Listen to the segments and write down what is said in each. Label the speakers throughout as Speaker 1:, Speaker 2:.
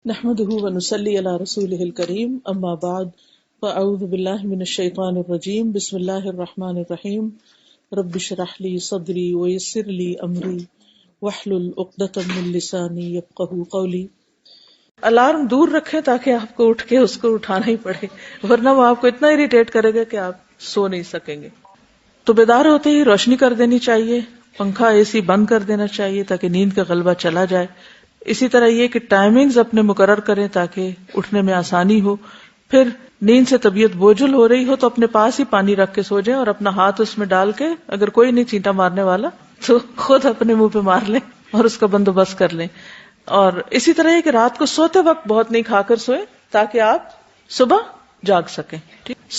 Speaker 1: نحمده ونصلي على رسوله الكريم اما بعد فاعوذ بالله من الشيطان الرجيم بسم الله الرحمن الرحيم رب اشرح لي صدري ويسر لي امري واحلل عقدة من لساني يفقهوا قولي۔ الارم دور رکھیں تاکہ آپ کو اٹھ کے اس کو اٹھانا ہی پڑے، ورنہ وہ آپ کو اتنا اریٹیٹ کرے گا کہ آپ سو نہیں سکیں گے۔ تو بیدار ہوتے ہی روشنی کر دینی چاہیے، پنکھا اے سی بند کر دینا چاہیے تاکہ نیند کا غلبہ چلا جائے۔ اسی طرح یہ کہ ٹائمنگز اپنے مقرر کریں تاکہ اٹھنے میں آسانی ہو۔ پھر نیند سے طبیعت بوجھل ہو رہی ہو تو اپنے پاس ہی پانی رکھ کے سو جائیں اور اپنا ہاتھ اس میں ڈال کے، اگر کوئی نہیں چینٹا مارنے والا تو خود اپنے منہ پہ مار لیں اور اس کا بندوبست کر لیں۔ اور اسی طرح ہے کہ رات کو سوتے وقت بہت نہیں کھا کر سوئیں تاکہ آپ صبح جاگ سکیں۔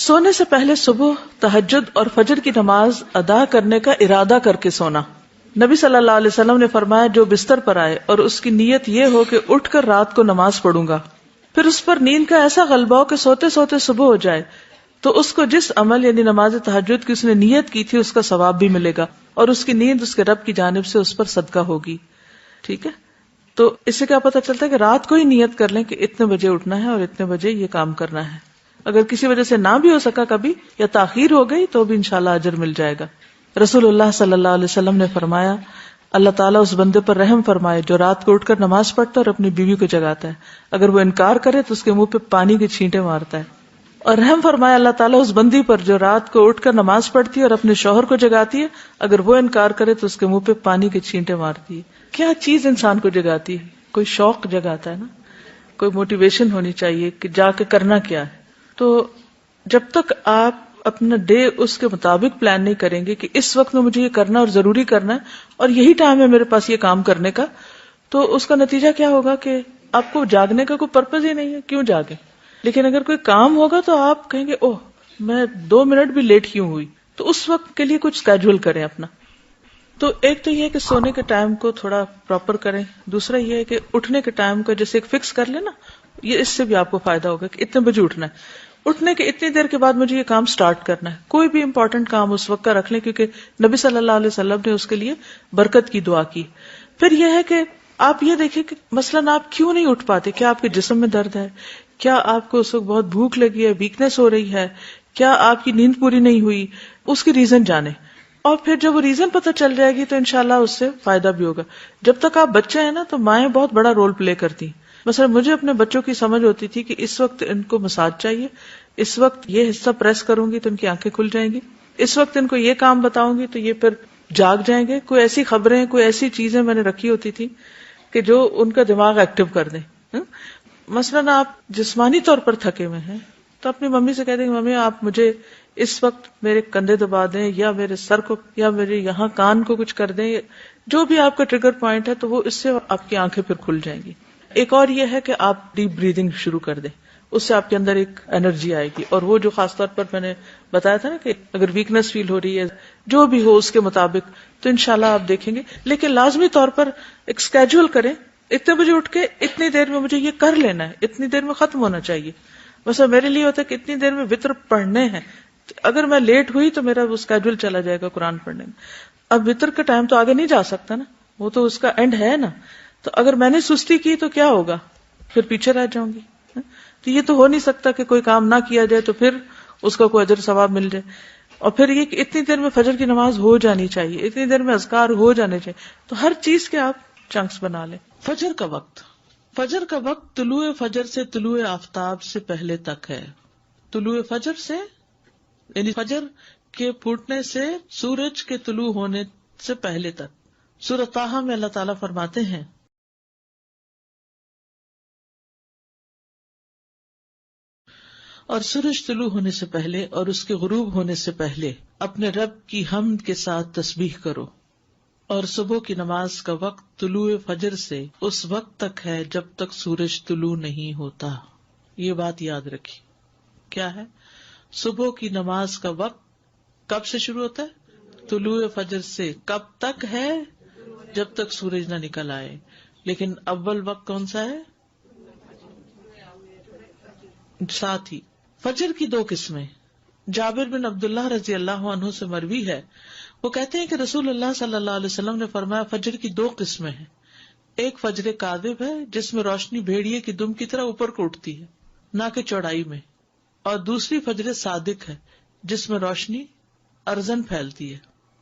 Speaker 1: سونے سے پہلے صبح تہجد اور فجر کی نماز ادا کرنے کا ارادہ کر کے سونا۔ نبی صلی اللہ علیہ وسلم نے فرمایا، جو بستر پر آئے اور اس کی نیت یہ ہو کہ اٹھ کر رات کو نماز پڑھوں گا، پھر اس پر نیند کا ایسا غلبہ ہو کہ سوتے سوتے صبح ہو جائے، تو اس کو جس عمل یعنی نماز تہجد کی اس نے نیت کی تھی اس کا ثواب بھی ملے گا، اور اس کی نیند اس کے رب کی جانب سے اس پر صدقہ ہوگی۔ ٹھیک ہے، تو اس سے کیا پتہ چلتا ہے کہ رات کو ہی نیت کر لیں کہ اتنے بجے اٹھنا ہے اور اتنے بجے یہ کام کرنا ہے۔ اگر کسی وجہ سے نہ بھی ہو سکا کبھی یا تاخیر ہو گئی تو بھی انشاءاللہ اجر مل جائے گا۔ رسول اللہ صلی اللہ علیہ وسلم نے فرمایا، اللہ تعالیٰ اس بندے پر رحم فرمائے جو رات کو اٹھ کر نماز پڑھتا ہے اور اپنی بیوی کو جگاتا ہے، اگر وہ انکار کرے تو اس کے منہ پہ پانی کے چھینٹے مارتا ہے۔ اور رحم فرمائے اللہ تعالیٰ اس بندی پر جو رات کو اٹھ کر نماز پڑھتی ہے اور اپنے شوہر کو جگاتی ہے، اگر وہ انکار کرے تو اس کے منہ پہ پانی کے چھینٹے مارتی ہے۔ کیا چیز انسان کو جگاتی ہے؟ کوئی شوق جگاتا ہے نا، کوئی موٹیویشن ہونی چاہیے کہ جا کے کرنا کیا ہے۔ تو جب تک آپ اپنا ڈے اس کے مطابق پلان نہیں کریں گے کہ اس وقت میں مجھے یہ کرنا اور ضروری کرنا ہے اور یہی ٹائم ہے میرے پاس یہ کام کرنے کا، تو اس کا نتیجہ کیا ہوگا کہ آپ کو جاگنے کا کوئی پرپز ہی نہیں ہے، کیوں جاگے۔ لیکن اگر کوئی کام ہوگا تو آپ کہیں گے اوہ میں 2 منٹ بھی لیٹ کیوں ہوئی، تو اس وقت کے لیے کچھ اسکیجول کریں اپنا۔ تو ایک تو یہ ہے کہ سونے کے ٹائم کو تھوڑا پراپر کریں، دوسرا یہ ہے کہ اٹھنے کے ٹائم کو جیسے ایک فکس کر لیں نا، یہ اس سے بھی آپ کو فائدہ ہوگا کہ اتنے بجے اٹھنا ہے، اٹھنے کے اتنی دیر کے بعد مجھے یہ کام سٹارٹ کرنا ہے۔ کوئی بھی امپورٹنٹ کام اس وقت کا رکھ لیں، کیونکہ نبی صلی اللہ علیہ وسلم نے اس کے لیے برکت کی دعا کی۔ پھر یہ ہے کہ آپ یہ دیکھیں کہ مثلاً آپ کیوں نہیں اٹھ پاتے، کیا آپ کے جسم میں درد ہے، کیا آپ کو اس وقت بہت بھوک لگی ہے، ویکنس ہو رہی ہے، کیا آپ کی نیند پوری نہیں ہوئی، اس کی ریزن جانیں، اور پھر جب وہ ریزن پتہ چل جائے گی تو انشاءاللہ اس سے فائدہ بھی ہوگا۔ جب تک آپ بچے ہیں نا تو مائیں بہت بڑا رول پلے کرتی ہیں۔ مثلا مجھے اپنے بچوں کی سمجھ ہوتی تھی کہ اس وقت ان کو مساج چاہیے، اس وقت یہ حصہ پریس کروں گی تو ان کی آنکھیں کھل جائیں گی، اس وقت ان کو یہ کام بتاؤں گی تو یہ پھر جاگ جائیں گے۔ کوئی ایسی خبریں، کوئی ایسی چیزیں میں نے رکھی ہوتی تھی کہ جو ان کا دماغ ایکٹیو کر دیں۔ مثلاً آپ جسمانی طور پر تھکے ہوئے ہیں تو اپنی ممی سے کہہ دیں ممی آپ مجھے اس وقت میرے کندھے دبا دیں یا میرے سر کو یا میرے یہاں کان کو کچھ کر دیں، جو بھی آپ کا ٹریگر پوائنٹ ہے، تو وہ اس سے آپ کی آنکھیں پھر کھل جائیں گی۔ ایک اور یہ ہے کہ آپ ڈیپ بریدنگ شروع کر دیں، اس سے آپ کے اندر ایک انرجی آئے گی، اور وہ جو خاص طور پر میں نے بتایا تھا نا کہ اگر ویکنس فیل ہو رہی ہے جو بھی ہو اس کے مطابق، تو انشاءاللہ آپ دیکھیں گے۔ لیکن لازمی طور پر ایک اسکیجول کریں، اتنے بجے اٹھ کے اتنی دیر میں مجھے یہ کر لینا ہے، اتنی دیر میں ختم ہونا چاہیے۔ مثلا میرے لیے ہوتا ہے کہ اتنی دیر میں وتر پڑھنے ہیں، اگر میں لیٹ ہوئی تو میرا وہ اسکیجول چلا جائے گا قرآن پڑھنے میں۔ اب وتر کا ٹائم تو آگے نہیں جا سکتا نا، وہ تو اس کا اینڈ ہے نا، تو اگر میں نے سستی کی تو کیا ہوگا، پھر پیچھے رہ جاؤں گی۔ تو یہ تو ہو نہیں سکتا کہ کوئی کام نہ کیا جائے تو پھر اس کا کوئی اجر ثواب مل جائے۔ اور پھر یہ کہ اتنی دیر میں فجر کی نماز ہو جانی چاہیے، اتنی دیر میں اذکار ہو جانے چاہیے، تو ہر چیز کے آپ چنکس بنا لیں۔ فجر کا وقت، فجر کا وقت طلوع فجر سے طلوع آفتاب سے پہلے تک ہے۔ طلوع فجر سے یعنی فجر کے پھوٹنے سے سورج کے طلوع ہونے سے پہلے تک۔ سورۃ طٰہٰ میں اللہ تعالیٰ فرماتے ہیں، اور سورج طلوع ہونے سے پہلے اور اس کے غروب ہونے سے پہلے اپنے رب کی حمد کے ساتھ تسبیح کرو، اور صبح کی نماز کا وقت طلوع فجر سے اس وقت تک ہے جب تک سورج طلوع نہیں ہوتا۔ یہ بات یاد رکھی، کیا ہے؟ صبح کی نماز کا وقت کب سے شروع ہوتا ہے؟ طلوع فجر سے۔ کب تک ہے؟ جب تک سورج نہ نکل آئے۔ لیکن اول وقت کون سا ہے؟ ساتھ ہی فجر کی 2 قسمیں۔ جابر بن عبداللہ رضی اللہ عنہ سے مروی ہے، وہ کہتے ہیں کہ رسول اللہ صلی اللہ علیہ وسلم نے فرمایا فجر کی 2 قسمیں ہیں، ایک فجر کاذب ہے جس میں روشنی بھیڑیے کی دم کی طرح اوپر کو اٹھتی ہے نہ کہ چوڑائی میں، اور دوسری فجر صادق ہے جس میں روشنی ارزن پھیلتی ہے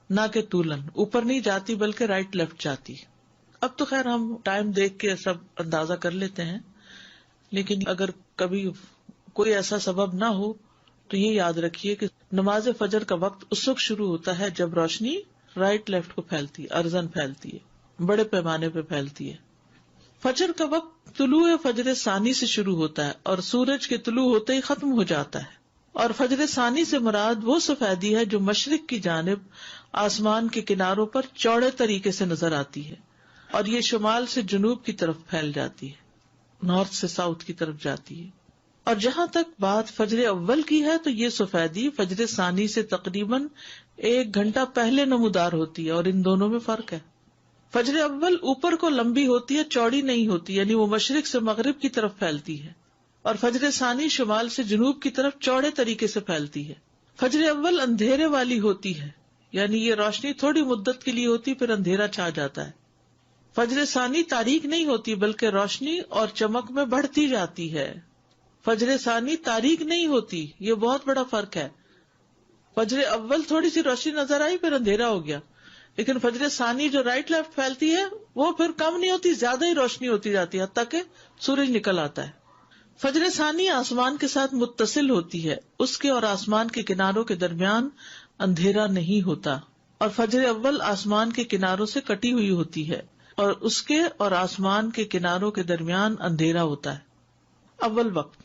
Speaker 1: نہ کہ طولن، اوپر نہیں جاتی بلکہ رائٹ لیفٹ جاتی ہے۔ اب تو خیر ہم ٹائم دیکھ کے سب اندازہ کر لیتے ہیں، لیکن اگر کبھی کوئی ایسا سبب نہ ہو تو یہ یاد رکھیے کہ نماز فجر کا وقت اس وقت شروع ہوتا ہے جب روشنی رائٹ لیفٹ کو پھیلتی ہے، ارزن پھیلتی ہے، بڑے پیمانے پہ پھیلتی ہے۔ فجر کا وقت طلوع فجر ثانی سے شروع ہوتا ہے اور سورج کے طلوع ہوتے ہی ختم ہو جاتا ہے، اور فجر ثانی سے مراد وہ سفیدی ہے جو مشرق کی جانب آسمان کے کناروں پر چوڑے طریقے سے نظر آتی ہے، اور یہ شمال سے جنوب کی طرف پھیل جاتی ہے، نارتھ سے ساؤتھ کی طرف جاتی ہے۔ اور جہاں تک بات فجر اول کی ہے تو یہ سفیدی فجر ثانی سے تقریباً 1 گھنٹہ پہلے نمودار ہوتی ہے، اور ان دونوں میں فرق ہے۔ فجر اول اوپر کو لمبی ہوتی ہے، چوڑی نہیں ہوتی، یعنی وہ مشرق سے مغرب کی طرف پھیلتی ہے، اور فجر ثانی شمال سے جنوب کی طرف چوڑے طریقے سے پھیلتی ہے۔ فجر اول اندھیرے والی ہوتی ہے، یعنی یہ روشنی تھوڑی مدت کے لیے ہوتی پھر اندھیرا چھا جاتا ہے۔ فجر ثانی تاریک نہیں ہوتی بلکہ روشنی اور چمک میں بڑھتی جاتی ہے۔ فجر ثانی تاریک نہیں ہوتی، یہ بہت بڑا فرق ہے۔ فجر اول تھوڑی سی روشنی نظر آئی پھر اندھیرا ہو گیا، لیکن فجر ثانی جو رائٹ لیفٹ پھیلتی ہے وہ پھر کم نہیں ہوتی، زیادہ ہی روشنی ہوتی جاتی ہے حتیٰ کہ سورج نکل آتا ہے۔ فجر ثانی آسمان کے ساتھ متصل ہوتی ہے، اس کے اور آسمان کے کناروں کے درمیان اندھیرا نہیں ہوتا، اور فجر اول آسمان کے کناروں سے کٹی ہوئی ہوتی ہے اور اس کے اور آسمان کے کناروں کے درمیان اندھیرا ہوتا ہے۔ اول وقت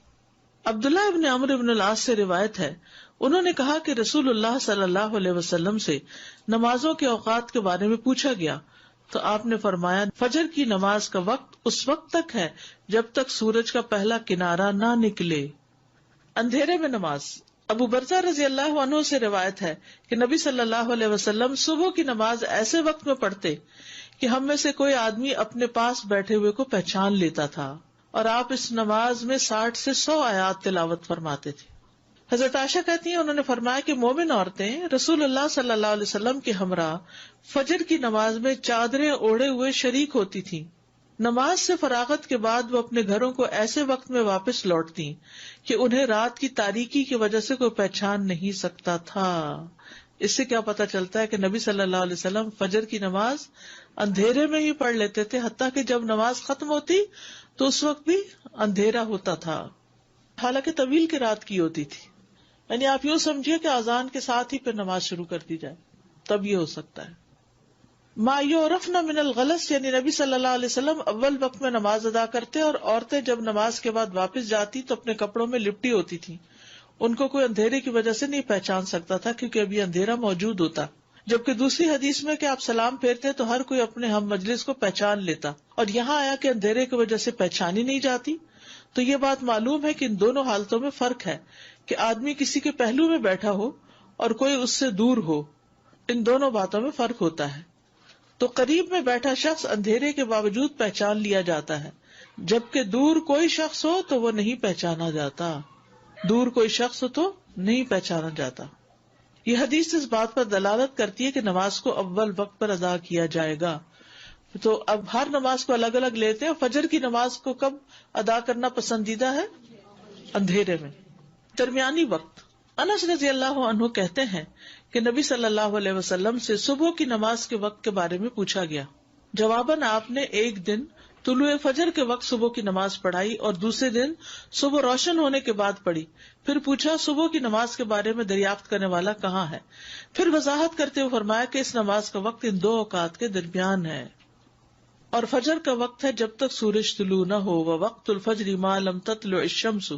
Speaker 1: عبداللہ ابن عمرو ابن العاص سے روایت ہے، انہوں نے کہا کہ رسول اللہ صلی اللہ علیہ وسلم سے نمازوں کے اوقات کے بارے میں پوچھا گیا تو آپ نے فرمایا، فجر کی نماز کا وقت اس وقت تک ہے جب تک سورج کا پہلا کنارہ نہ نکلے۔ اندھیرے میں نماز، ابو برزہ رضی اللہ عنہ سے روایت ہے کہ نبی صلی اللہ علیہ وسلم صبح کی نماز ایسے وقت میں پڑھتے کہ ہم میں سے کوئی آدمی اپنے پاس بیٹھے ہوئے کو پہچان لیتا تھا، اور آپ اس نماز میں 60 سے 100 آیات تلاوت فرماتے تھے۔ حضرت عائشہ کہتی ہیں، انہوں نے فرمایا کہ مومن عورتیں رسول اللہ صلی اللہ علیہ وسلم کے ہمراہ فجر کی نماز میں چادریں اوڑھے ہوئے شریک ہوتی تھیں۔ نماز سے فراغت کے بعد وہ اپنے گھروں کو ایسے وقت میں واپس لوٹتی کہ انہیں رات کی تاریکی کی وجہ سے کوئی پہچان نہیں سکتا تھا۔ اس سے کیا پتہ چلتا ہے کہ نبی صلی اللہ علیہ وسلم فجر کی نماز اندھیرے میں ہی پڑھ لیتے تھے، حتیٰ کہ جب نماز ختم ہوتی تو اس وقت بھی اندھیرا ہوتا تھا، حالانکہ طویل کی رات کی ہوتی تھی۔ یعنی آپ یوں سمجھیے کہ اذان کے ساتھ ہی پھر نماز شروع کر دی جائے، تب یہ ہو سکتا ہے۔ ما یعرفن من الغلس، یعنی نبی صلی اللہ علیہ وسلم اول وقت میں نماز ادا کرتے، اور عورتیں جب نماز کے بعد واپس جاتی تو اپنے کپڑوں میں لپٹی ہوتی تھیں، ان کو کوئی اندھیرے کی وجہ سے نہیں پہچان سکتا تھا کیونکہ ابھی اندھیرا موجود ہوتا۔ جبکہ دوسری حدیث میں کہ آپ سلام پھیرتے تو ہر کوئی اپنے ہم مجلس کو پہچان لیتا، اور یہاں آیا کہ اندھیرے کی وجہ سے پہچانی نہیں جاتی، تو یہ بات معلوم ہے کہ ان دونوں حالتوں میں فرق ہے کہ آدمی کسی کے پہلو میں بیٹھا ہو اور کوئی اس سے دور ہو، ان دونوں باتوں میں فرق ہوتا ہے۔ تو قریب میں بیٹھا شخص اندھیرے کے باوجود پہچان لیا جاتا ہے، جبکہ دور کوئی شخص ہو تو وہ نہیں پہچانا جاتا، دور کوئی شخص ہو تو نہیں پہچانا جاتا۔ یہ حدیث اس بات پر دلالت کرتی ہے کہ نماز کو اول وقت پر ادا کیا جائے گا۔ تو اب ہر نماز کو الگ الگ لیتے ہیں، فجر کی نماز کو کب ادا کرنا پسندیدہ ہے؟ اندھیرے میں۔ درمیانی وقت، انس رضی اللہ عنہ کہتے ہیں کہ نبی صلی اللہ علیہ وسلم سے صبح کی نماز کے وقت کے بارے میں پوچھا گیا، جواباً آپ نے ایک دن طلوع فجر کے وقت صبح کی نماز پڑھائی اور دوسرے دن صبح روشن ہونے کے بعد پڑھی۔ پھر پوچھا، صبح کی نماز کے بارے میں دریافت کرنے والا کہاں ہے؟ پھر وضاحت کرتے ہوئے فرمایا کہ اس نماز کا وقت ان 2 اوقات کے درمیان ہے، اور فجر کا وقت ہے جب تک سورج طلوع نہ ہو، ووقت الفجر ما لم تطلع الشمس،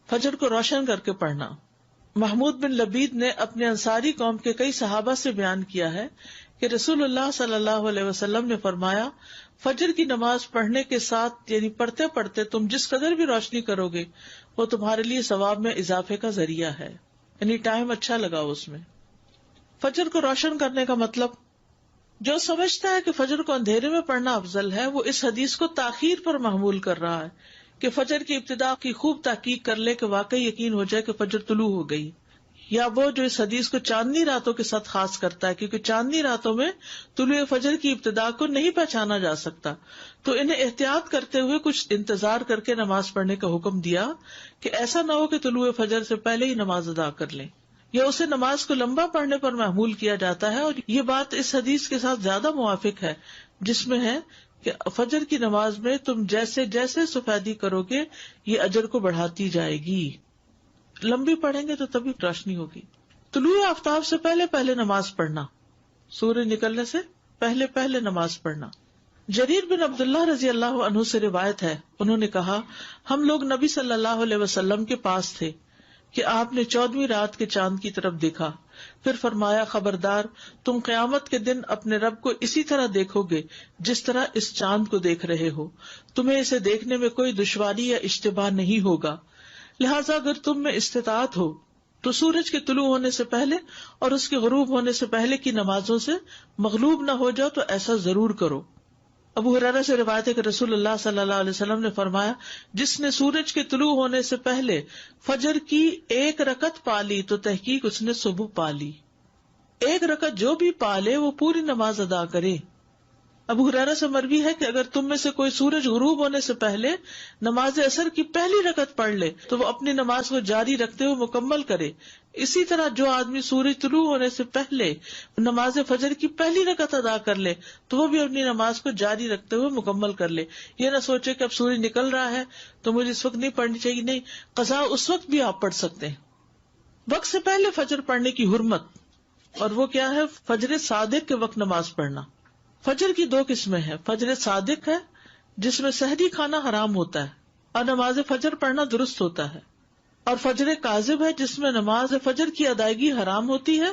Speaker 1: فجر کو روشن کر کے پڑھنا۔ محمود بن لبید نے اپنے انصاری قوم کے کئی صحابہ سے بیان کیا ہے کہ رسول اللہ صلی اللہ علیہ وسلم نے فرمایا، فجر کی نماز پڑھنے کے ساتھ یعنی پڑھتے پڑھتے تم جس قدر بھی روشنی کرو گے وہ تمہارے لیے ثواب میں اضافے کا ذریعہ ہے، یعنی ٹائم اچھا لگاؤ اس میں۔ فجر کو روشن کرنے کا مطلب، جو سمجھتا ہے کہ فجر کو اندھیرے میں پڑھنا افضل ہے وہ اس حدیث کو تاخیر پر محمول کر رہا ہے کہ فجر کی ابتدا کی خوب تحقیق کر لے کہ واقعی یقین ہو جائے کہ فجر طلوع ہو گئی، یا وہ جو اس حدیث کو چاندنی راتوں کے ساتھ خاص کرتا ہے، کیونکہ چاندنی راتوں میں طلوع فجر کی ابتدا کو نہیں پہچانا جا سکتا، تو انہیں احتیاط کرتے ہوئے کچھ انتظار کر کے نماز پڑھنے کا حکم دیا کہ ایسا نہ ہو کہ طلوع فجر سے پہلے ہی نماز ادا کر لیں، یا اسے نماز کو لمبا پڑھنے پر محمول کیا جاتا ہے. اور یہ بات اس حدیث کے ساتھ زیادہ موافق ہے جس میں ہے کہ فجر کی نماز میں تم جیسے جیسے سفیدی کرو گے یہ اجر کو بڑھاتی جائے گی. لمبی پڑھیں گے تو تبھی روشنی ہوگی. طلوع آفتاب سے پہلے پہلے نماز پڑھنا، سورج نکلنے سے پہلے پہلے نماز پڑھنا. جریر بن عبداللہ رضی اللہ عنہ سے روایت ہے، انہوں نے کہا ہم لوگ نبی صلی اللہ علیہ وسلم کے پاس تھے کہ آپ نے 14ویں رات کے چاند کی طرف دیکھا، پھر فرمایا خبردار تم قیامت کے دن اپنے رب کو اسی طرح دیکھو گے جس طرح اس چاند کو دیکھ رہے ہو، تمہیں اسے دیکھنے میں کوئی دشواری یا اشتباہ نہیں ہوگا، لہٰذا اگر تم میں استطاعت ہو تو سورج کے طلوع ہونے سے پہلے اور اس کے غروب ہونے سے پہلے کی نمازوں سے مغلوب نہ ہو جاؤ تو ایسا ضرور کرو. ابو ہریرہ سے روایت ہے کہ رسول اللہ صلی اللہ علیہ وسلم نے فرمایا جس نے سورج کے طلوع ہونے سے پہلے فجر کی 1 رکعت پا لی تو تحقیق اس نے صبح پا لی. 1 رکعت جو بھی پا لے وہ پوری نماز ادا کرے. ابو ہریرہ سے مروی ہے کہ اگر تم میں سے کوئی سورج غروب ہونے سے پہلے نماز عصر کی پہلی رکعت پڑھ لے تو وہ اپنی نماز کو جاری رکھتے ہوئے مکمل کرے. اسی طرح جو آدمی سورج طلوع ہونے سے پہلے نماز فجر کی پہلی رکعت ادا کر لے تو وہ بھی اپنی نماز کو جاری رکھتے ہوئے مکمل کر لے. یہ نہ سوچے کہ اب سورج نکل رہا ہے تو مجھے اس وقت نہیں پڑھنی چاہیے، نہیں، قضا اس وقت بھی آپ پڑھ سکتے ہیں. وقت سے پہلے فجر پڑھنے کی حرمت، اور وہ کیا ہے؟ فجر صادق کے وقت نماز پڑھنا. فجر کی 2 قسمیں ہیں، فجر صادق ہے جس میں سحری کھانا حرام ہوتا ہے اور نماز فجر پڑھنا درست ہوتا ہے، اور فجر کاذب ہے جس میں نماز فجر کی ادائیگی حرام ہوتی ہے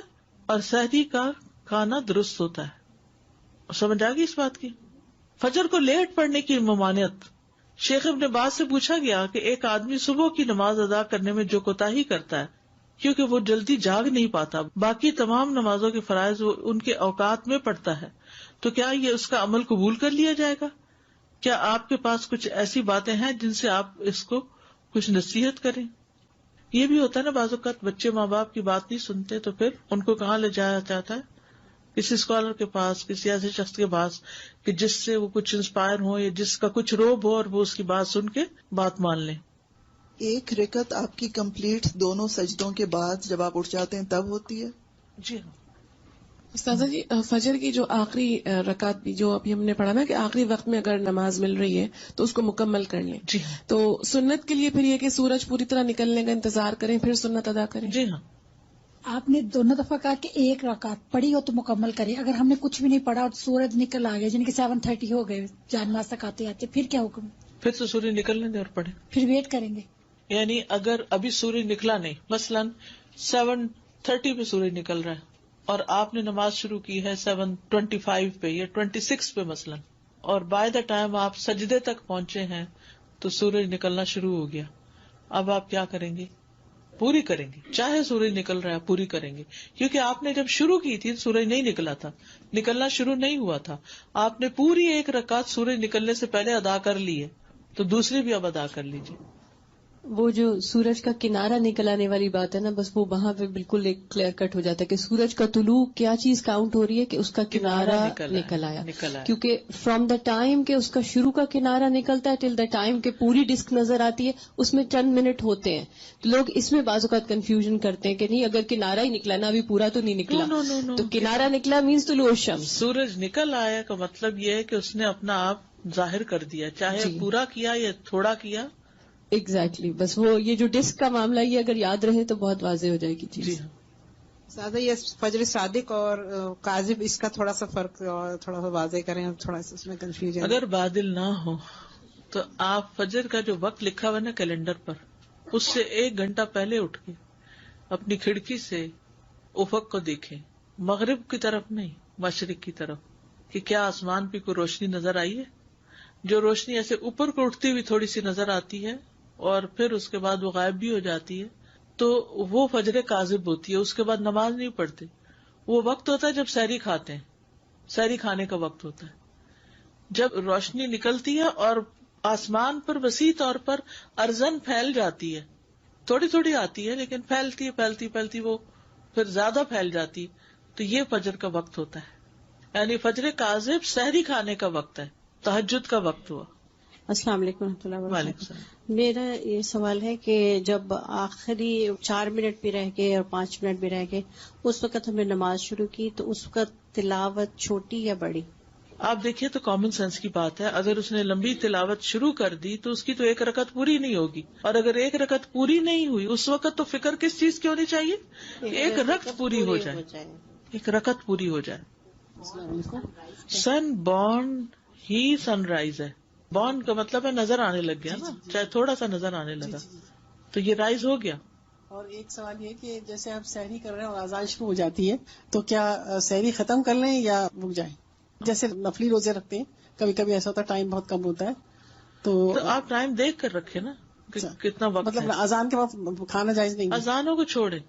Speaker 1: اور سحری کا کھانا درست ہوتا ہے. سمجھ آ گئی اس بات کی؟ فجر کو لیٹ پڑھنے کی ممانعت. شیخ ابن باز سے پوچھا گیا کہ ایک آدمی صبح کی نماز ادا کرنے میں جو کوتاہی کرتا ہے کیونکہ وہ جلدی جاگ نہیں پاتا، باقی تمام نمازوں کے فرائض وہ ان کے اوقات میں پڑھتا ہے، تو کیا یہ اس کا عمل قبول کر لیا جائے گا؟ کیا آپ کے پاس کچھ ایسی باتیں ہیں جن سے آپ اس کو کچھ نصیحت کریں؟ یہ بھی ہوتا ہے نا بعض اوقات بچے ماں باپ کی بات نہیں سنتے تو پھر ان کو کہاں لے جایا جاتا ہے؟ کسی اسکالر کے پاس، کسی ایسے شخص کے پاس کہ جس سے وہ کچھ انسپائر ہو یا جس کا کچھ روب ہو اور وہ اس کی بات سن کے بات مان لیں.
Speaker 2: 1 رکعت آپ کی کمپلیٹ دونوں سجدوں کے بعد جب آپ اٹھ جاتے ہیں تب ہوتی ہے؟
Speaker 1: جی ہاں.
Speaker 3: استاذہ جی، فجر کی جو آخری رکعت بھی جو ابھی ہم نے پڑھا نا کہ آخری وقت میں اگر نماز مل رہی ہے تو اس کو مکمل کر لیں.
Speaker 1: جی
Speaker 3: تو سنت کے لیے پھر یہ کہ سورج پوری طرح نکلنے کا انتظار کریں پھر سنت ادا کریں.
Speaker 1: جی ہاں.
Speaker 4: آپ نے دونوں دفعہ کہا کہ 1 رکعت پڑھی ہو تو مکمل کریں. اگر ہم نے کچھ بھی نہیں پڑھا اور سورج نکل آ گیا جن کے 7:30 ہو گئے جان نماز تک آتے آتے، پھر کیا حکم؟
Speaker 1: پھر تو سورج نکلنے دیں اور پڑھیں.
Speaker 4: پھر ویٹ کریں گے.
Speaker 1: یعنی اگر ابھی سورج نکلا نہیں، مثلاً 7:30 پہ سورج نکل رہا ہے اور آپ نے نماز شروع کی ہے 7:25 پہ یا 26 پہ مثلاً، اور بائی دا ٹائم آپ سجدے تک پہنچے ہیں تو سورج نکلنا شروع ہو گیا. اب آپ کیا کریں گے؟ پوری کریں گے. چاہے سورج نکل رہا ہے پوری کریں گے، کیونکہ آپ نے جب شروع کی تھی سورج نہیں نکلا تھا، نکلنا شروع نہیں ہوا تھا. آپ نے پوری 1 رکعت سورج نکلنے سے پہلے ادا کر لی ہے تو دوسری بھی اب ادا کر لیجیے.
Speaker 5: وہ جو سورج کا کنارہ نکل آنے والی بات ہے نا، بس وہ وہاں پہ بالکل ایک کلیئر کٹ ہو جاتا ہے کہ سورج کا طلوع کیا چیز کاؤنٹ ہو رہی ہے کہ اس کا کنارہ نکل آیا. کیونکہ فرام دا ٹائم کہ اس کا شروع کا کنارہ نکلتا ہے ٹل دا ٹائم کہ پوری ڈسک نظر آتی ہے اس میں چند منٹ ہوتے ہیں. تو لوگ اس میں بعض اوقات کنفیوژن کرتے ہیں کہ نہیں اگر کنارہ ہی نکلا نا ابھی پورا تو نہیں نکلا. تو کنارہ نکلا مینس طلوع الشمس.
Speaker 1: سورج نکل آیا کا مطلب یہ ہے کہ اس نے اپنا آپ ظاہر کر دیا، چاہے پورا کیا یا تھوڑا کیا.
Speaker 5: ایگزیکٹلی. بس وہ یہ جو ڈسک کا معاملہ یہ اگر یاد رہے تو بہت واضح ہو جائے گی چیز.
Speaker 1: جی ہاں.
Speaker 6: زیادہ یہ فجر صادق اور کاذب اس کا تھوڑا سا فرق اور تھوڑا سا واضح کریں، تھوڑا سا اس میں کنفیوژن.
Speaker 1: اگر بادل نہ ہو تو آپ فجر کا جو وقت لکھا ہوا نا کیلنڈر پر، اس سے 1 گھنٹہ پہلے اٹھ کے اپنی کھڑکی سے افق کو دیکھیں، مغرب کی طرف نہیں مشرق کی طرف، کہ کیا آسمان پہ کوئی روشنی نظر آئی ہے. جو روشنی ایسے اوپر کو اٹھتی ہوئی تھوڑی سی نظر آتی ہے اور پھر اس کے بعد وہ غائب بھی ہو جاتی ہے تو وہ فجر کاذب ہوتی ہے. اس کے بعد نماز نہیں پڑھتے. وہ وقت ہوتا ہے جب سحری کھاتے ہیں، سحری کھانے کا وقت ہوتا ہے، جب روشنی نکلتی ہے اور آسمان پر وسیع طور پر ارزن پھیل جاتی ہے تھوڑی تھوڑی آتی ہے لیکن پھیلتی پھیلتی پھیلتی وہ پھر زیادہ پھیل جاتی. تو یہ فجر کا وقت ہوتا ہے. یعنی فجر کاذب سحری کھانے کا وقت ہے، تہجد کا وقت ہوا.
Speaker 7: السلام علیکم ورحمۃ اللہ
Speaker 1: وعلیکم
Speaker 7: وبرکاتہ.
Speaker 1: السلام.
Speaker 7: میرا یہ سوال ہے کہ جب آخری 4 منٹ بھی رہ گئے اور 5 منٹ بھی رہ گئے، اس وقت ہم نے نماز شروع کی تو اس وقت تلاوت چھوٹی یا بڑی؟
Speaker 1: آپ دیکھیے تو کامن سینس کی بات ہے، اگر اس نے لمبی تلاوت شروع کر دی تو اس کی تو 1 رکعت پوری نہیں ہوگی، اور اگر 1 رکعت پوری نہیں ہوئی اس وقت تو فکر کس چیز کی ہونی چاہیے؟ 1 رکعت پوری ہو جائے، 1 رکعت پوری ہو جائے. سن بورن ہی سن رائز ہے. بورن کا مطلب ہے نظر آنے لگ گیا نا، چاہے تھوڑا سا نظر آنے لگا تو یہ رائز ہو گیا.
Speaker 6: اور ایک سوال یہ کہ جیسے آپ سحری کر رہے ہیں اور اذان شروع ہو جاتی ہے تو کیا سحری ختم کر لیں یا رک جائیں؟ جیسے نفلی روزے رکھتے ہیں کبھی کبھی ایسا ہوتا ہے ٹائم بہت کم ہوتا ہے تو
Speaker 1: آپ ٹائم دیکھ کر رکھے نا کتنا وقت
Speaker 6: مطلب
Speaker 1: ہے.
Speaker 6: اذان کے وقت کھانا جائز نہیں ہے؟
Speaker 1: اذانوں کو چھوڑے،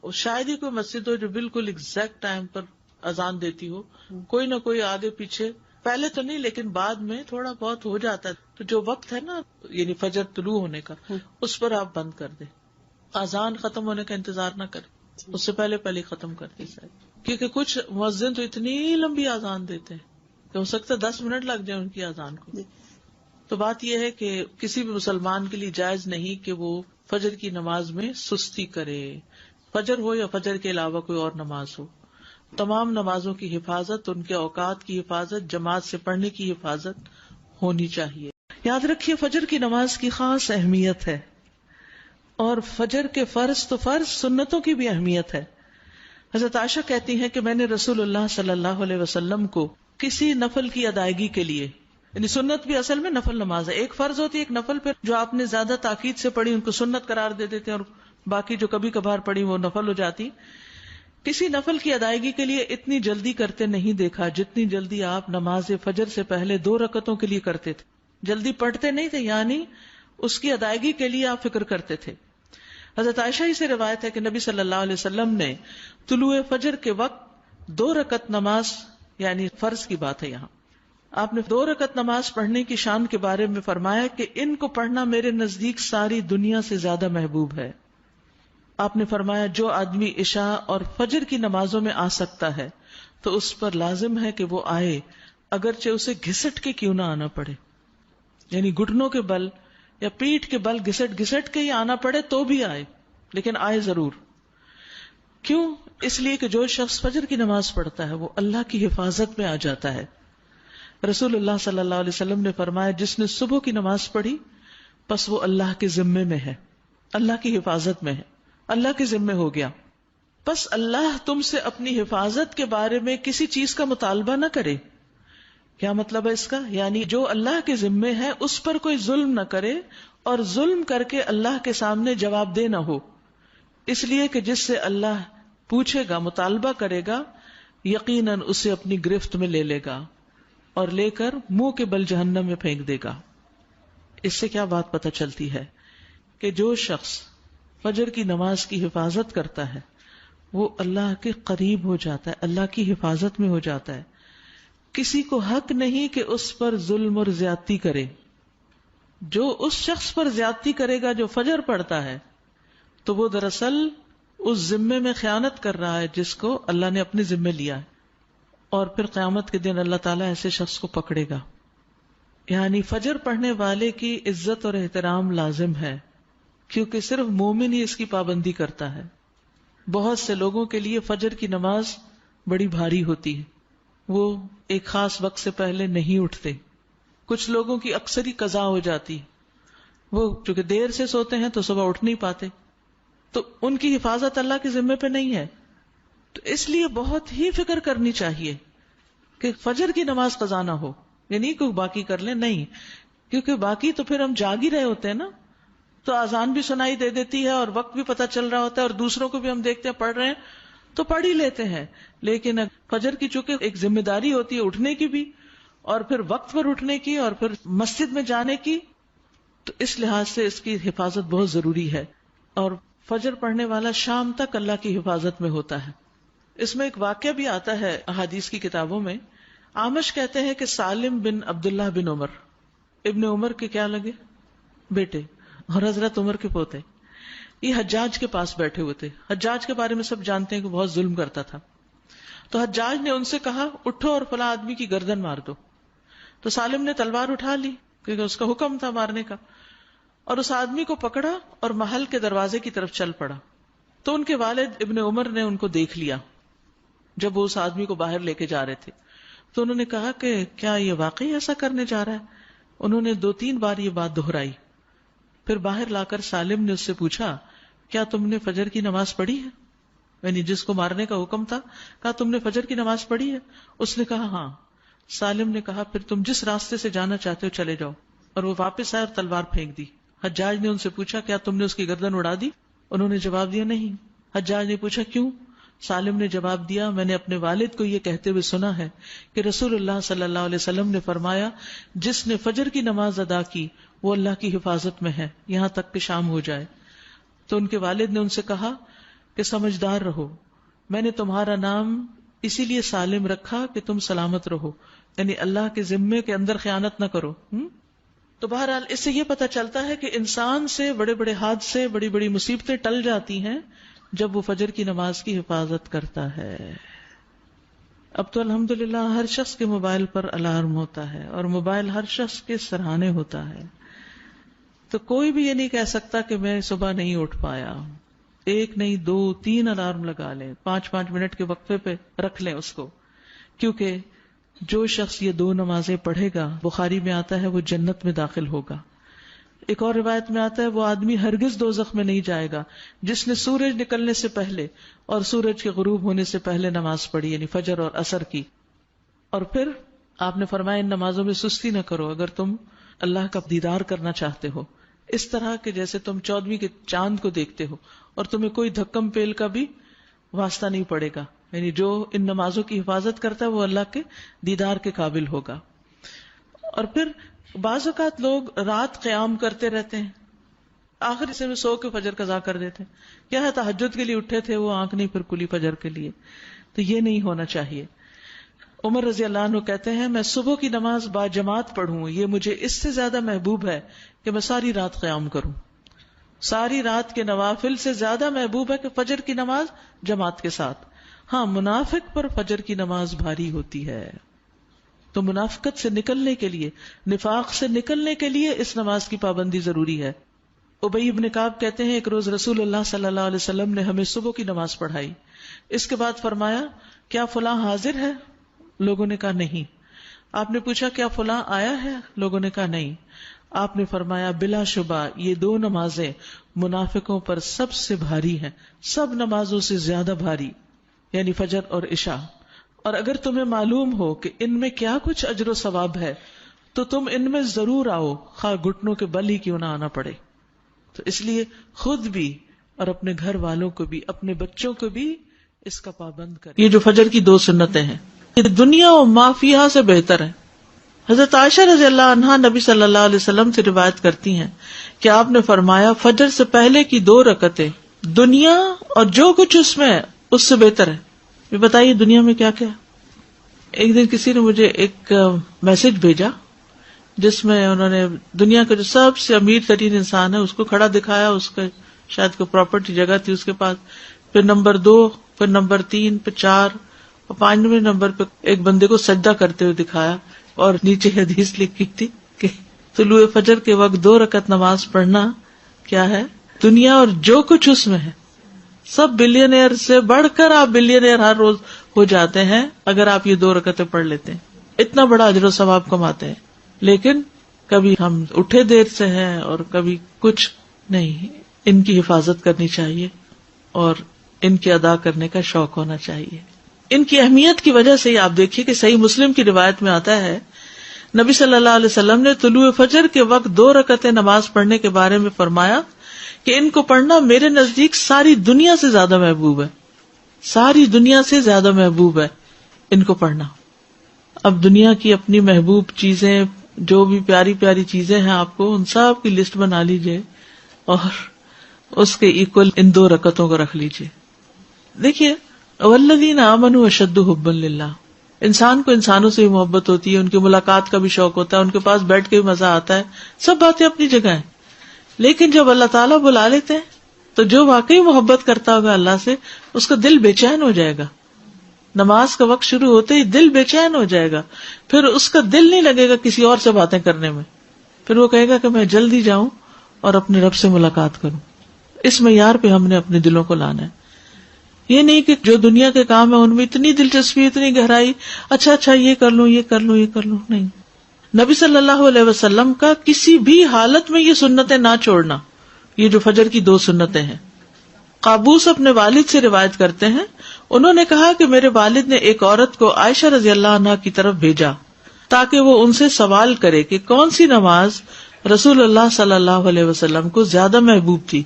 Speaker 1: شاید ہی کوئی مسجد ہو جو بالکل ایگزیکٹ ٹائم پر اذان دیتی ہو، کوئی نہ کوئی آگے پیچھے، پہلے تو نہیں لیکن بعد میں تھوڑا بہت ہو جاتا ہے. تو جو وقت ہے نا یعنی فجر طلوع ہونے کا اس پر آپ بند کر دیں، اذان ختم ہونے کا انتظار نہ کریں، اس سے پہلے پہلے ختم کر دیں. کیونکہ کچھ مؤذن تو اتنی لمبی اذان دیتے ہیں کہ ہو سکتا ہے 10 منٹ لگ جائے ان کی اذان کو. تو بات یہ ہے کہ کسی بھی مسلمان کے لیے جائز نہیں کہ وہ فجر کی نماز میں سستی کرے، فجر ہو یا فجر کے علاوہ کوئی اور نماز ہو. تمام نمازوں کی حفاظت، ان کے اوقات کی حفاظت، جماعت سے پڑھنے کی حفاظت ہونی چاہیے. یاد رکھیے فجر کی نماز کی خاص اہمیت ہے، اور فجر کے فرض تو فرض، سنتوں کی بھی اہمیت ہے. حضرت عائشہ کہتی ہیں کہ میں نے رسول اللہ صلی اللہ علیہ وسلم کو کسی نفل کی ادائیگی کے لیے، یعنی سنت بھی اصل میں نفل نماز ہے، ایک فرض ہوتی ہے ایک نفل، پھر جو آپ نے زیادہ تاکید سے پڑھی ان کو سنت قرار دے دیتے ہیں اور باقی جو کبھی کبھار پڑھی وہ نفل ہو جاتی. کسی نفل کی ادائیگی کے لیے اتنی جلدی کرتے نہیں دیکھا جتنی جلدی آپ نماز فجر سے پہلے 2 رکعتوں کے لیے کرتے تھے. جلدی پڑھتے نہیں تھے، یعنی اس کی ادائیگی کے لیے آپ فکر کرتے تھے. حضرت عائشہ ہی سے روایت ہے کہ نبی صلی اللہ علیہ وسلم نے طلوع فجر کے وقت 2 رکعت نماز، یعنی فرض کی بات ہے یہاں، آپ نے 2 رکعت نماز پڑھنے کی شان کے بارے میں فرمایا کہ ان کو پڑھنا میرے نزدیک ساری دنیا سے زیادہ محبوب ہے. آپ نے فرمایا جو آدمی عشاء اور فجر کی نمازوں میں آ سکتا ہے تو اس پر لازم ہے کہ وہ آئے، اگرچہ اسے گھسٹ کے کیوں نہ آنا پڑے. یعنی گھٹنوں کے بل یا پیٹھ کے بل گھسٹ گھسٹ کے ہی آنا پڑے تو بھی آئے، لیکن آئے ضرور. کیوں؟ اس لیے کہ جو شخص فجر کی نماز پڑھتا ہے وہ اللہ کی حفاظت میں آ جاتا ہے. رسول اللہ صلی اللہ علیہ وسلم نے فرمایا جس نے صبح کی نماز پڑھی پس وہ اللہ کے ذمے میں ہے، اللہ کی حفاظت میں ہے، اللہ کے ذمے ہو گیا. پس اللہ تم سے اپنی حفاظت کے بارے میں کسی چیز کا مطالبہ نہ کرے. کیا مطلب ہے اس کا؟ یعنی جو اللہ کے ذمے ہے اس پر کوئی ظلم نہ کرے اور ظلم کر کے اللہ کے سامنے جواب دہ نہ ہو، اس لیے کہ جس سے اللہ پوچھے گا، مطالبہ کرے گا، یقیناً اسے اپنی گرفت میں لے لے گا اور لے کر منہ کے بل جہنم میں پھینک دے گا. اس سے کیا بات پتہ چلتی ہے کہ جو شخص فجر کی نماز کی حفاظت کرتا ہے وہ اللہ کے قریب ہو جاتا ہے، اللہ کی حفاظت میں ہو جاتا ہے. کسی کو حق نہیں کہ اس پر ظلم اور زیادتی کرے. جو اس شخص پر زیادتی کرے گا جو فجر پڑھتا ہے تو وہ دراصل اس ذمے میں خیانت کر رہا ہے جس کو اللہ نے اپنے ذمے لیا ہے، اور پھر قیامت کے دن اللہ تعالیٰ ایسے شخص کو پکڑے گا. یعنی فجر پڑھنے والے کی عزت اور احترام لازم ہے، کیونکہ صرف مومن ہی اس کی پابندی کرتا ہے. بہت سے لوگوں کے لیے فجر کی نماز بڑی بھاری ہوتی ہے، وہ ایک خاص وقت سے پہلے نہیں اٹھتے. کچھ لوگوں کی اکثر ہی قضا ہو جاتی، وہ چونکہ دیر سے سوتے ہیں تو صبح اٹھ نہیں پاتے، تو ان کی حفاظت اللہ کے ذمے پہ نہیں ہے. تو اس لیے بہت ہی فکر کرنی چاہیے کہ فجر کی نماز قضا نہ ہو. یعنی کوئی باقی کر لیں، نہیں، کیونکہ باقی تو پھر ہم جاگ ہی رہے ہوتے ہیں نا، تو اذان بھی سنائی دے دیتی ہے اور وقت بھی پتہ چل رہا ہوتا ہے اور دوسروں کو بھی ہم دیکھتے ہیں پڑھ رہے ہیں تو پڑھ ہی لیتے ہیں. لیکن فجر کی چونکہ ایک ذمہ داری ہوتی ہے اٹھنے کی بھی، اور پھر وقت پر اٹھنے کی، اور پھر مسجد میں جانے کی، تو اس لحاظ سے اس کی حفاظت بہت ضروری ہے. اور فجر پڑھنے والا شام تک اللہ کی حفاظت میں ہوتا ہے. اس میں ایک واقعہ بھی آتا ہے احادیث کی کتابوں میں. آمش کہتے ہیں کہ سالم بن عبداللہ بن عمر، ابن عمر کے کیا لگے؟ بیٹے، اور حضرت عمر کے پوتے. یہ حجاج کے پاس بیٹھے ہوئے تھے. حجاج کے بارے میں سب جانتے ہیں کہ بہت ظلم کرتا تھا. تو حجاج نے ان سے کہا اٹھو اور فلاں آدمی کی گردن مار دو. تو سالم نے تلوار اٹھا لی کیونکہ اس کا حکم تھا مارنے کا, اور اس آدمی کو پکڑا اور محل کے دروازے کی طرف چل پڑا. تو ان کے والد ابن عمر نے ان کو دیکھ لیا جب وہ اس آدمی کو باہر لے کے جا رہے تھے. تو انہوں نے کہا کہ کیا یہ واقعی ایسا کرنے جا رہا ہے؟ انہوں نے 2-3 بار یہ بات دہرائی. پھر باہر لا کر سالم نے اس سے پوچھا کیا تم نے فجر کی نماز پڑھی ہے؟ یعنی جس کو مارنے کا حکم تھا, کہا تم نے فجر کی نماز پڑھی ہے؟ اس نے کہا ہاں. سالم نے کہا پھر تم جس راستے سے جانا چاہتے ہو چلے جاؤ. اور وہ واپس آئے اور تلوار پھینک دی. حجاج نے ان سے پوچھا کیا تم نے اس کی گردن اڑا دی؟ انہوں نے جواب دیا نہیں. حجاج نے پوچھا کیوں؟ سالم نے جواب دیا میں نے اپنے والد کو یہ کہتے ہوئے سنا ہے کہ رسول اللہ صلی اللہ علیہ وسلم نے فرمایا جس نے فجر کی نماز ادا کی وہ اللہ کی حفاظت میں ہے یہاں تک کہ شام ہو جائے. تو ان کے والد نے ان سے کہا کہ سمجھدار رہو, میں نے تمہارا نام اسی لیے سالم رکھا کہ تم سلامت رہو, یعنی اللہ کے ذمے کے اندر خیانت نہ کرو. تو بہرحال اس سے یہ پتہ چلتا ہے کہ انسان سے بڑے بڑے حادثے, بڑی بڑی مصیبتیں ٹل جاتی ہیں جب وہ فجر کی نماز کی حفاظت کرتا ہے. اب تو الحمدللہ ہر شخص کے موبائل پر الارم ہوتا ہے اور موبائل ہر شخص کے سراہنے ہوتا ہے. تو کوئی بھی یہ نہیں کہہ سکتا کہ میں صبح نہیں اٹھ پایا. 1 نہیں 2 3 الارم لگا لیں, 5 منٹ کے وقفے پہ رکھ لیں اس کو, کیونکہ جو شخص یہ 2 نمازیں پڑھے گا, بخاری میں آتا ہے, وہ جنت میں داخل ہوگا. ایک اور روایت میں آتا ہے وہ آدمی ہرگز دوزخ میں نہیں جائے گا جس نے سورج نکلنے سے پہلے اور سورج کے غروب ہونے سے پہلے نماز پڑھی, یعنی فجر اور عصر کی. اور پھر آپ نے فرمایا ان نمازوں میں سستی نہ کرو اگر تم اللہ کا دیدار کرنا چاہتے ہو, اس طرح کہ جیسے تم 14ویں کے چاند کو دیکھتے ہو اور تمہیں کوئی دھکم پیل کا بھی واسطہ نہیں پڑے گا. یعنی جو ان نمازوں کی حفاظت کرتا ہے وہ اللہ کے دیدار کے قابل ہوگا. اور پھر بعض اوقات لوگ رات قیام کرتے رہتے ہیں, آخر حصے میں سو کے فجر قضا کر دیتے ہیں. کیا ہے تہجد کے لیے اٹھے تھے, وہ آنکھ نہیں پھر کھلی فجر کے لیے. تو یہ نہیں ہونا چاہیے. عمر رضی اللہ عنہ کہتے ہیں میں صبح کی نماز با جماعت پڑھوں یہ مجھے اس سے زیادہ محبوب ہے کہ میں ساری رات قیام کروں. ساری رات کے نوافل سے زیادہ محبوب ہے کہ فجر کی نماز جماعت کے ساتھ. ہاں منافق پر فجر کی نماز بھاری ہوتی ہے, تو منافقت سے نکلنے کے لیے, نفاق سے نکلنے کے لیے اس نماز کی پابندی ضروری ہے. ابی بن کعب کہتے ہیں ایک روز رسول اللہ صلی اللہ علیہ وسلم نے ہمیں صبح کی نماز پڑھائی. اس کے بعد فرمایا کیا فلاں حاضر ہے؟ لوگوں نے کہا نہیں. آپ نے پوچھا کیا فلاں آیا ہے؟ لوگوں نے کہا نہیں. آپ نے فرمایا بلا شبہ یہ 2 نمازیں منافقوں پر سب سے بھاری ہیں, سب نمازوں سے زیادہ بھاری, یعنی فجر اور عشاء. اور اگر تمہیں معلوم ہو کہ ان میں کیا کچھ اجر و ثواب ہے تو تم ان میں ضرور آؤ, خواہ گھٹنوں کے بل ہی کیوں نہ آنا پڑے. تو اس لیے خود بھی اور اپنے گھر والوں کو بھی, اپنے بچوں کو بھی اس کا پابند کریں. یہ جو فجر کی 2 سنتیں ہیں یہ دنیا و ما فیہا سے بہتر ہے. حضرت عائشہ رضی اللہ عنہا نبی صلی اللہ علیہ وسلم سے روایت کرتی ہیں کہ آپ نے فرمایا فجر سے پہلے کی 2 رکعتیں دنیا اور جو کچھ اس میں ہے اس سے بہتر ہے. یہ بتائیے دنیا میں کیا کیا. ایک دن کسی نے مجھے ایک میسج بھیجا جس میں انہوں نے دنیا کا جو سب سے امیر ترین انسان ہے اس کو کھڑا دکھایا, اس کا شاید کوئی پراپرٹی جگہ تھی اس کے پاس, پھر نمبر 2, پھر نمبر 3, پھر 4 اور 5ویں نمبر پہ ایک بندے کو سجدہ کرتے ہوئے دکھایا, اور نیچے حدیث لکھی تھی کہ طلوع فجر کے وقت 2 رکعت نماز پڑھنا کیا ہے, دنیا اور جو کچھ اس میں ہے. سب بلینئر سے بڑھ کر آپ بلینئر ہر روز ہو جاتے ہیں اگر آپ یہ 2 رکعتیں پڑھ لیتے ہیں. اتنا بڑا اجر و ثواب کماتے ہیں. لیکن کبھی ہم اٹھے دیر سے ہیں اور کبھی کچھ نہیں. ان کی حفاظت کرنی چاہیے اور ان کے ادا کرنے کا شوق ہونا چاہیے. ان کی اہمیت کی وجہ سے آپ دیکھیے کہ صحیح مسلم کی روایت میں آتا ہے نبی صلی اللہ علیہ وسلم نے طلوع فجر کے وقت 2 رکعتیں نماز پڑھنے کے بارے میں فرمایا کہ ان کو پڑھنا میرے نزدیک ساری دنیا سے زیادہ محبوب ہے. ساری دنیا سے زیادہ محبوب ہے ان کو پڑھنا. اب دنیا کی اپنی محبوب چیزیں, جو بھی پیاری پیاری چیزیں ہیں آپ کو, ان سب کی لسٹ بنا لیجئے اور اس کے ایکول ان 2 رکعتوں کو رکھ لیجئے. دیکھیے والذین آمنوا اشد حبا للہ, انسان کو انسانوں سے بھی محبت ہوتی ہے, ان کی ملاقات کا بھی شوق ہوتا ہے, ان کے پاس بیٹھ کے بھی مزہ آتا ہے, سب باتیں اپنی جگہ ہیں. لیکن جب اللہ تعالیٰ بلا لیتے ہیں تو جو واقعی محبت کرتا ہوگا اللہ سے اس کا دل بے چین ہو جائے گا. نماز کا وقت شروع ہوتے ہی دل بے چین ہو جائے گا, پھر اس کا دل نہیں لگے گا کسی اور سے باتیں کرنے میں, پھر وہ کہے گا کہ میں جلدی جاؤں اور اپنے رب سے ملاقات کروں. اس معیار پہ ہم نے اپنے دلوں کو لانا ہے. یہ نہیں کہ جو دنیا کے کام ہے ان میں اتنی دلچسپی, اتنی گہرائی, اچھا یہ کر لوں, یہ کر لوں, یہ کر لوں, نہیں. نبی صلی اللہ علیہ وسلم کا کسی بھی حالت میں یہ سنتیں نہ چھوڑنا, یہ جو فجر کی 2 سنتیں ہیں. قابوس اپنے والد سے روایت کرتے ہیں, انہوں نے کہا کہ میرے والد نے ایک عورت کو عائشہ رضی اللہ عنہا کی طرف بھیجا تاکہ وہ ان سے سوال کرے کہ کون سی نماز رسول اللہ صلی اللہ علیہ وسلم کو زیادہ محبوب تھی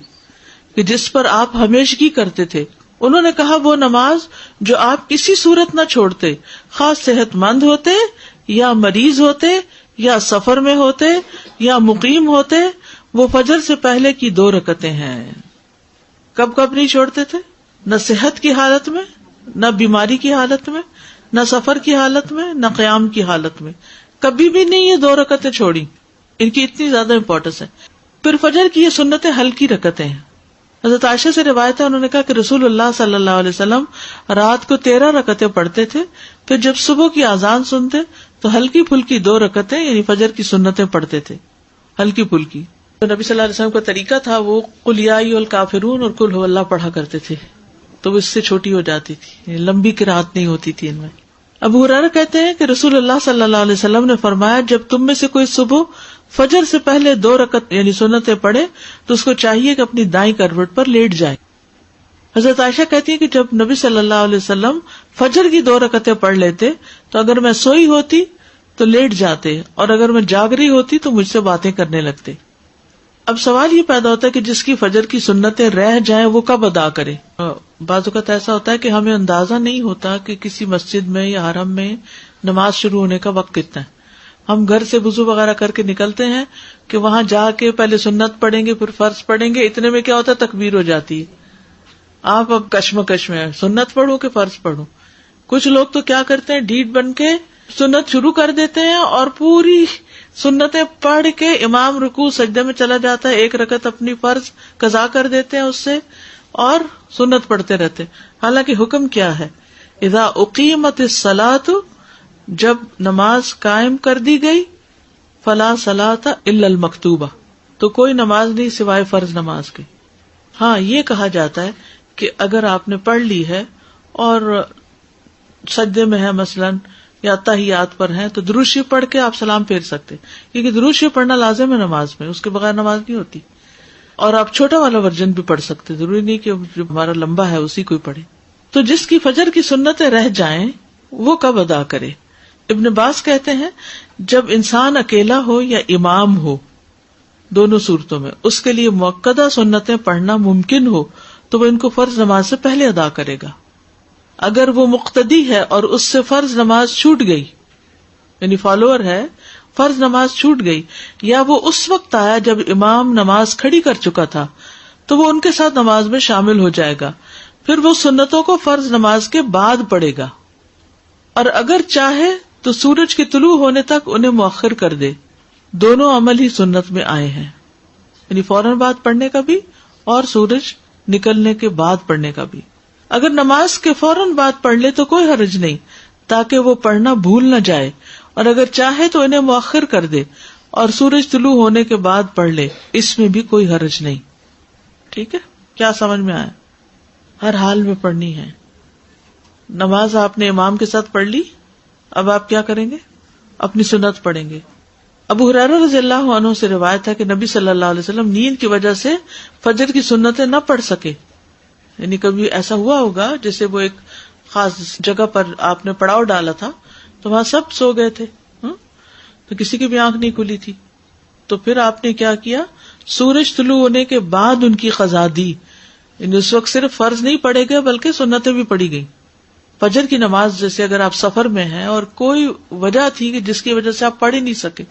Speaker 1: کہ جس پر آپ ہمیشگی کرتے تھے. انہوں نے کہا وہ نماز جو آپ کسی صورت نہ چھوڑتے, خاص صحت مند ہوتے یا مریض ہوتے یا سفر میں ہوتے یا مقیم ہوتے, وہ فجر سے پہلے کی 2 رکعتیں ہیں. کب کب نہیں چھوڑتے تھے؟ نہ صحت کی حالت میں, نہ بیماری کی حالت میں, نہ سفر کی حالت میں, نہ قیام کی حالت میں, کبھی بھی نہیں یہ 2 رکعتیں چھوڑی. ان کی اتنی زیادہ امپورٹنس ہے. پھر فجر کی یہ سنتیں ہلکی رکعتیں ہیں. حضرت عائشہ سے روایت ہے, انہوں نے کہا کہ رسول اللہ صلی اللہ علیہ وسلم رات کو 13 رکعتیں پڑھتے تھے, پھر جب صبح کی اذان سنتے تو ہلکی پھلکی 2 رکعتیں یعنی فجر کی سنتیں پڑھتے تھے, ہلکی پھلکی. تو نبی صلی اللہ علیہ وسلم کا طریقہ تھا, وہ قل یا ایھا الکافرون اور قل ھو اللہ پڑھا کرتے تھے, تو وہ اس سے چھوٹی ہو جاتی تھی, لمبی قرات نہیں ہوتی تھی ان میں. ابو ہریرہ کہتے ہیں کہ رسول اللہ صلی اللہ علیہ وسلم نے فرمایا جب تم میں سے کوئی صبح فجر سے پہلے 2 رکعت یعنی سنتیں پڑھے تو اس کو چاہیے کہ اپنی دائیں کروٹ پر لیٹ جائے. حضرت عائشہ کہتی ہے کہ جب نبی صلی اللہ علیہ وسلم فجر کی 2 رکعتیں پڑھ لیتے تو اگر میں سوئی ہوتی تو لیٹ جاتے, اور اگر میں جاگ رہی ہوتی تو مجھ سے باتیں کرنے لگتے. اب سوال یہ پیدا ہوتا ہے کہ جس کی فجر کی سنتیں رہ جائیں وہ کب ادا کرے. بعض اوقات ایسا ہوتا ہے کہ ہمیں اندازہ نہیں ہوتا کہ کسی مسجد میں یا حرم میں نماز شروع ہونے کا وقت کتنا ہے. ہم گھر سے وضو وغیرہ کر کے نکلتے ہیں کہ وہاں جا کے پہلے سنت پڑھیں گے پھر فرض پڑھیں گے, اتنے میں کیا ہوتا ہے تکبیر ہو جاتی ہے. آپ اب کشمکش میں سنت پڑھو کہ فرض پڑھو. کچھ لوگ تو کیا کرتے ہیں ڈھیٹ بن کے سنت شروع کر دیتے ہیں اور پوری سنتیں پڑھ کے امام رکوع سجدے میں چلا جاتا ہے, 1 رکعت اپنی فرض قضا کر دیتے ہیں اس سے اور سنت پڑھتے رہتے. حالانکہ حکم کیا ہے, اذا اقیمت الصلاۃ, جب نماز قائم کر دی گئی, فلا صلاۃ الا المکتوبہ, تو کوئی نماز نہیں سوائے فرض نماز کے. ہاں یہ کہا جاتا ہے کہ اگر آپ نے پڑھ لی ہے اور سجدے میں ہے مثلاً یا تحیات پر ہیں تو درود شریف پڑھ کے آپ سلام پھیر سکتے, کیونکہ درود شریف پڑھنا لازم ہے نماز میں, اس کے بغیر نماز نہیں ہوتی. اور آپ چھوٹا والا ورژن بھی پڑھ سکتے, ضروری نہیں کہ جو ہمارا لمبا ہے اسی کو پڑھے. تو جس کی فجر کی سنتیں رہ جائیں وہ کب ادا کرے. ابن باز کہتے ہیں جب انسان اکیلا ہو یا امام ہو, دونوں صورتوں میں اس کے لیے مؤکدہ سنتیں پڑھنا ممکن ہو تو وہ ان کو فرض نماز سے پہلے ادا کرے گا. اگر وہ مقتدی ہے اور اس سے فرض نماز چھوٹ گئی, یعنی فالوور ہے, فرض نماز چھوٹ گئی, یا وہ اس وقت آیا جب امام نماز کھڑی کر چکا تھا, تو وہ ان کے ساتھ نماز میں شامل ہو جائے گا. پھر وہ سنتوں کو فرض نماز کے بعد پڑھے گا, اور اگر چاہے تو سورج کے طلوع ہونے تک انہیں مؤخر کر دے. دونوں عمل ہی سنت میں آئے ہیں, یعنی فوراً بعد پڑھنے کا بھی اور سورج نکلنے کے بعد پڑھنے کا بھی. اگر نماز کے فوراً بعد پڑھ لے تو کوئی حرج نہیں, تاکہ وہ پڑھنا بھول نہ جائے, اور اگر چاہے تو انہیں مؤخر کر دے اور سورج طلوع ہونے کے بعد پڑھ لے, اس میں بھی کوئی حرج نہیں. ٹھیک ہے, کیا سمجھ میں آیا؟ ہر حال میں پڑھنی ہے. نماز آپ نے امام کے ساتھ پڑھ لی, اب آپ کیا کریں گے؟ اپنی سنت پڑھیں گے. ابو ہریرہ رضی اللہ عنہ سے روایت ہے کہ نبی صلی اللہ علیہ وسلم نیند کی وجہ سے فجر کی سنتیں نہ پڑھ سکے. یعنی کبھی ایسا ہوا ہوگا جیسے وہ ایک خاص جگہ پر آپ نے پڑاؤ ڈالا تھا تو وہاں سب سو گئے تھے, تو کسی کی بھی آنکھ نہیں کھلی تھی, تو پھر آپ نے کیا کیا, سورج طلوع ہونے کے بعد ان کی قضا دی. یعنی اس وقت صرف فرض نہیں پڑھے گئے بلکہ سنتیں بھی پڑھی گئی. فجر کی نماز جیسے اگر آپ سفر میں ہیں اور کوئی وجہ تھی کہ جس کی وجہ سے آپ پڑھ ہی نہیں سکے,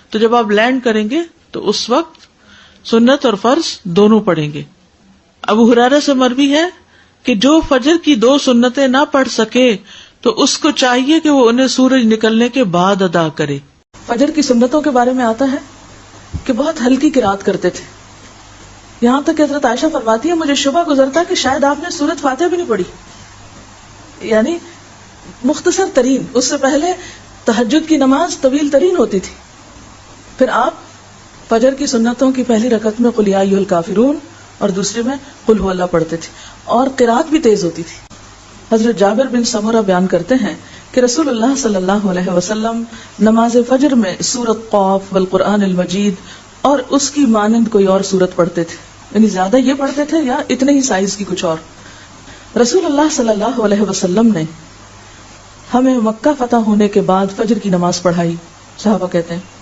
Speaker 1: تو جب آپ لینڈ کریں گے تو اس وقت سنت اور فرض دونوں پڑھیں گے. ابو ہریرہ سے مروی ہے کہ جو فجر کی 2 سنتیں نہ پڑھ سکے تو اس کو چاہیے کہ وہ انہیں سورج نکلنے کے بعد ادا کرے. فجر کی سنتوں کے بارے میں آتا ہے کہ بہت ہلکی قرات کرتے تھے, یہاں تک کہ حضرت عائشہ فرماتی ہے مجھے شبہ گزرتا کہ شاید آپ نے سورۃ فاتحہ بھی نہیں پڑھی. یعنی مختصر ترین. اس سے پہلے تہجد کی نماز طویل ترین ہوتی تھی. پھر آپ فجر کی سنتوں کی پہلی رکعت میں قل یا ایھا الکافرون اور دوسرے میں قل هو اللہ پڑھتے تھے, اور قرات بھی تیز ہوتی تھی. حضرت جابر بن سمرہ بیان کرتے ہیں کہ رسول اللہ صلی اللہ علیہ وسلم نماز فجر میں سورۃ قاف والقرآن المجید اور اس کی مانند کوئی اور سورت پڑھتے تھے. یعنی زیادہ یہ پڑھتے تھے یا اتنے ہی سائز کی کچھ اور. رسول اللہ صلی اللہ علیہ وسلم نے ہمیں مکہ فتح ہونے کے بعد فجر کی نماز پڑھائی. صحابہ کہتے ہیں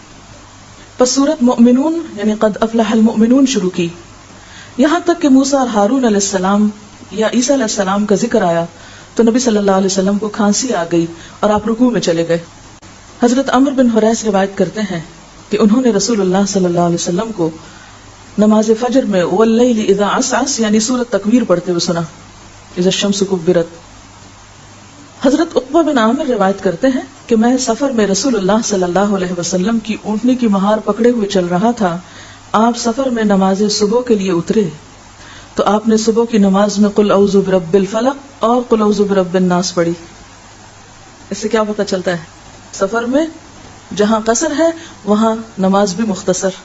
Speaker 1: پس سورۃ مؤمنون یعنی قد افلح المؤمنون شروع کی, یہاں تک کہ موسیٰ اور ہارون علیہ السلام یا عیسیٰ علیہ السلام کا ذکر آیا تو نبی صلی اللہ علیہ وسلم کو کھانسی آ گئی اور آپ رکوع میں چلے گئے. حضرت عمرو بن حریث روایت کرتے ہیں کہ انہوں نے رسول اللہ صلی اللہ علیہ وسلم کو نماز فجر میں واللیل اذا عسعس یعنی سورۃ تکویر پڑھتے ہوئے سنا, اذا الشمس کبرت. حضرت عقبہ بن عامر روایت کرتے ہیں کہ میں سفر میں رسول اللہ صلی اللہ علیہ وسلم کی اونٹنی کی مہار پکڑے ہوئے چل رہا تھا. آپ سفر میں نماز صبح کے لیے اترے تو آپ نے صبح کی نماز میں قل اعوذ برب الفلق اور قل اعوذ برب الناس پڑھی. اس سے کیا پتہ چلتا ہے, سفر میں جہاں قصر ہے وہاں نماز بھی مختصر,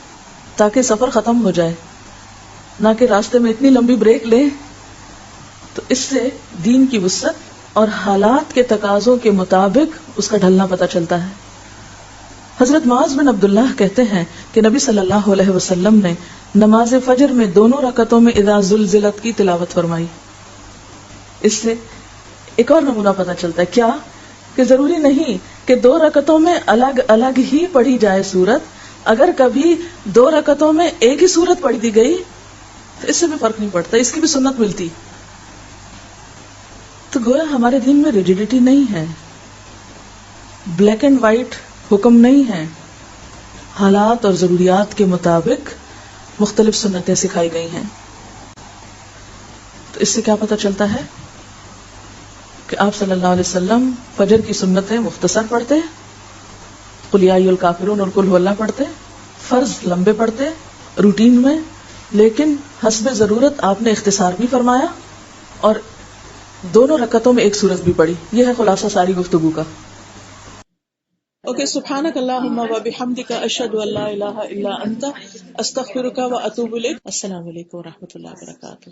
Speaker 1: تاکہ سفر ختم ہو جائے, نہ کہ راستے میں اتنی لمبی بریک لیں. تو اس سے دین کی وسعت اور حالات کے تقاضوں کے مطابق اس کا ڈھلنا پتہ چلتا ہے. حضرت معاذ بن عبداللہ کہتے ہیں کہ نبی صلی اللہ علیہ وسلم نے نماز فجر میں دونوں رکعتوں میں اذا زلزلت کی تلاوت فرمائی. اس سے ایک اور نمونہ پتہ چلتا ہے, کیا کہ ضروری نہیں کہ 2 رکعتوں میں الگ الگ ہی پڑھی جائے سورت. اگر کبھی 2 رکعتوں میں ایک ہی سورت پڑھ دی گئی تو اس سے بھی فرق نہیں پڑتا, اس کی بھی سنت ملتی. تو گویا ہمارے دین میں ریجیڈیٹی نہیں ہے, بلیک اینڈ وائٹ حکم نہیں ہے, حالات اور ضروریات کے مطابق مختلف سنتیں سکھائی گئی ہیں. تو اس سے کیا پتہ چلتا ہے کہ آپ صلی اللہ علیہ وسلم فجر کی سنتیں مختصر پڑھتے, قل یا ایھا الکافرون اور قل هو اللہ پڑھتے, فرض لمبے پڑھتے روٹین میں, لیکن حسب ضرورت آپ نے اختصار بھی فرمایا اور دونوں رکعتوں میں ایک سورت بھی پڑھی. یہ ہے خلاصہ ساری گفتگو کا.
Speaker 2: اوکے, سبحانک اللہم و بحمدک اشہد ان لا الہ الا انت استغفرک و اتوب الیک. السلام علیکم و رحمۃ اللہ وبرکاتہ.